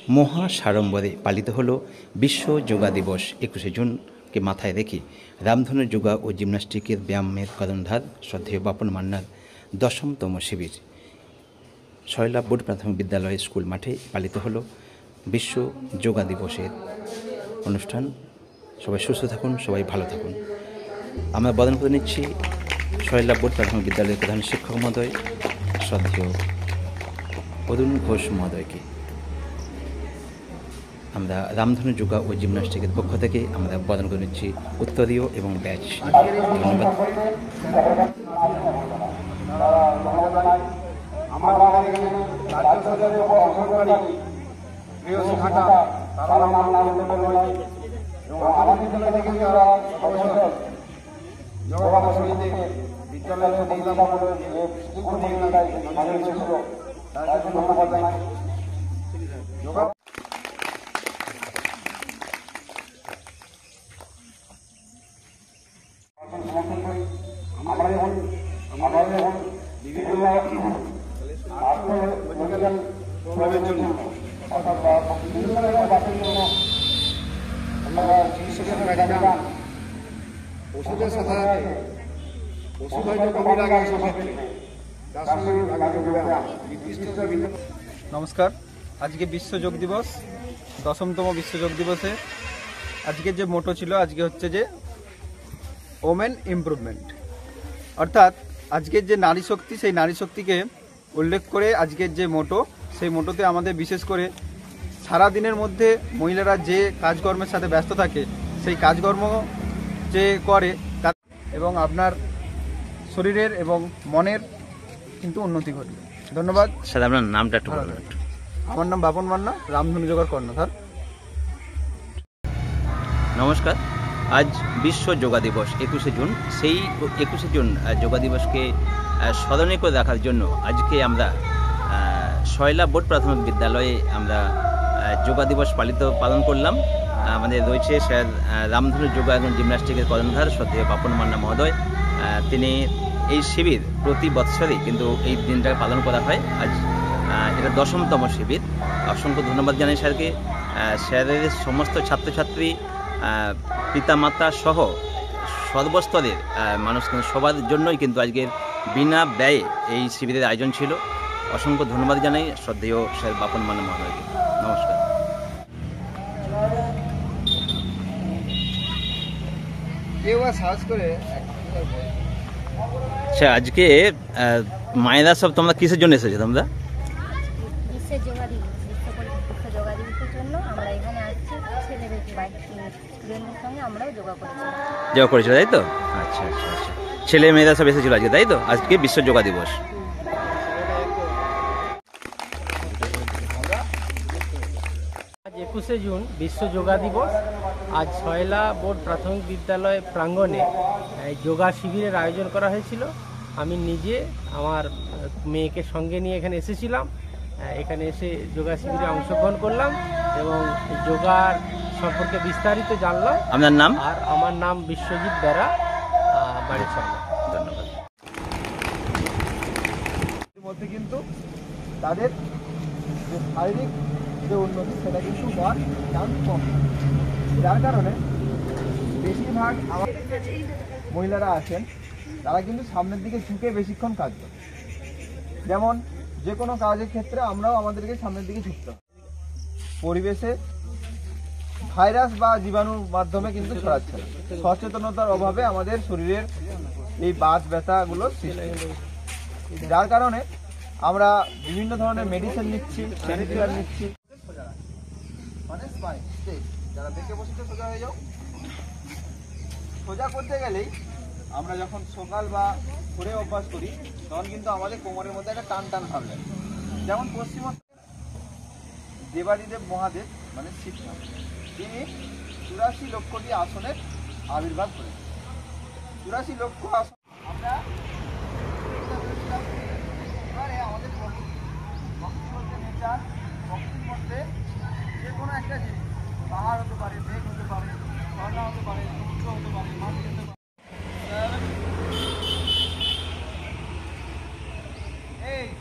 মহা সাড়ম্বরে পালিত হলো বিশ্ব যোগা দিবস। 21শে জুনকে মাথায় রেখে রামধনু যোগা ও জিমন্যাস্টিকের ব্যায়ামের কর্ণধার শ্রদ্ধেয় বাপন মান্নার 10তম শিবির শৈলা বোর্ড প্রাথমিক বিদ্যালয় স্কুল মাঠে পালিত হলো বিশ্ব যোগা দিবসের অনুষ্ঠান। সবাই সুস্থ থাকুন, সবাই ভালো থাকুন। আমরা বদন করে নিচ্ছি শৈলা বোর্ড প্রাথমিক বিদ্যালয়ের প্রধান শিক্ষক মহোদয় শ্রদ্ধেয় অরুণ ঘোষ মহোদয়কে। আমরা রামধনু যোগা ও জিমন্যাস্টিকের পক্ষ থেকে আমরা বদন করে নিচ্ছি উত্তরীয় এবং ব্যাচ। ধন্যবাদ। নমস্কার। আজকে বিশ্ব যোগ দিবস, 10তম বিশ্ব যোগ দিবসে আজকের যে মোটো ছিল আজকে হচ্ছে যে ওমেন ইমপ্রুভমেন্ট, অর্থাৎ আজকের যে নারী শক্তি সেই নারী শক্তিকে উল্লেখ করে আজকের যে মোটো, সেই মোটোতে আমাদের বিশেষ করে সারা দিনের মধ্যে মহিলারা যে কাজকর্মের সাথে ব্যস্ত থাকে সেই কাজকর্ম যে করে এবং আপনার শরীরের এবং মনের কিন্তু উন্নতি ঘটবে। ধন্যবাদ স্যার, আপনার নামটা একটু বলুন। আমার নাম বাপন মান্না, রামধনু যোগার কর্ণধার। নমস্কার। আজ বিশ্ব যোগা দিবস 21শে জুন। সেই 21শে জুন যোগা দিবসকে স্মরণে করে রাখার জন্য আজকে আমরা শৈলা বোর্ড প্রাথমিক বিদ্যালয়ে আমরা যোগা দিবস পালন করলাম। আমাদের রয়েছে স্যার রামধনু যোগা এবং জিমন্যাস্টিকের কর্ণধার শ্রদ্ধেয় বাপন মান্না মহোদয়। তিনি এই শিবির প্রতি বৎসরই কিন্তু এই দিনটাকে পালন করা হয়। আজ এটা 10তম শিবির। অসংখ্য ধন্যবাদ জানাই স্যারকে। স্যারের সমস্ত ছাত্রছাত্রী, পিতামাতা সহ সর্বস্তরের মানুষ কিন্তু সবার জন্যই কিন্তু আজকের বিনা ব্যয়ে এই শিবিরের আয়োজন ছিল। অসংখ্য ধন্যবাদ জানাই শ্রদ্ধেয় স্যার বাপন মান্না মহোদয়কে। নমস্কার। আচ্ছা, আজকে মায়েরা সব তোমরা কিসের জন্য এসেছো? তোমরা যোগা করেছিল, তাই তো? আচ্ছা আচ্ছা আচ্ছা, ছেলে মেয়েরা সব এসেছিল আজকে, তাই তো? আজকে বিশ্ব যোগা দিবস। আজ 21শে জুন বিশ্ব যোগা দিবস। আজ শৈলা বোর্ড প্রাথমিক বিদ্যালয় প্রাঙ্গণে যোগা শিবিরের আয়োজন করা হয়েছিল। আমি নিজে আমার মেয়েকে সঙ্গে নিয়ে এখানে এসেছিলাম। এখানে এসে যোগা শিবিরে অংশগ্রহণ করলাম এবং যোগার সম্পর্কে বিস্তারিত জানলাম। আপনার নাম? আর আমার নাম বিশ্বজিৎ বেরা, বাড়ির সঙ্গে। ধন্যবাদ। মধ্যে কিন্তু তাদের যে শারীরিক যে উন্নতি সেটা কিন্তু কম, যার কারণে বেশিরভাগ মহিলারা আছেন তারা কিন্তু সামনের দিকে ঝুঁকে বেশিক্ষণ কাজ করে। যেমন যে কোনো কাজের ক্ষেত্রে আমরাও আমাদেরকে সামনের দিকে ঝুঁকতে হবে। পরিবেশে ভাইরাস বা জীবাণুর মাধ্যমে কিন্তু ছড়াচ্ছে না। সচেতনতার অভাবে আমাদের শরীরের এই বাত ব্যথাগুলো সৃষ্টি, যার কারণে আমরা বিভিন্ন ধরনের মেডিসিন নিচ্ছি, পেনকিলার নিচ্ছি। মানে স্পাইন স্ট্রেট, যারা বেঁকে বসেছে সোজা হয়ে যাও। সোজা করতে গেলেই আমরা যখন সকাল বা ভোরে অভ্যাস করি তখন কিন্তু আমাদের কোমরের মধ্যে একটা টান টান ভাব লাগে। যেমন পশ্চিমবঙ্গে দেবাদিদেব মহাদেব মানে শিব তিনি 84 লক্ষটি আসনের আবির্ভাব করেছেন। 84 লক্ষ আসন আমরা এবারে আমাদের ভক্তি বলতে নেচার, ভক্তির মধ্যে যে কোনো একটা জিনিস, পাহাড় হতে পারে, মেঘ হতে পারে, ঝর্ণা হতে পারে, সমুদ্র হতে পারে, মাটি হতে পারে। 7 8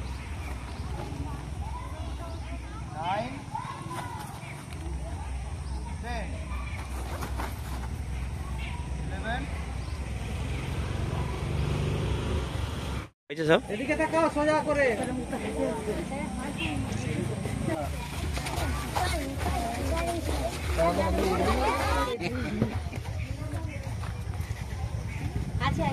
9 হয়েছে সব? এদিকে তাকাও সোজা করে। আচ্ছা,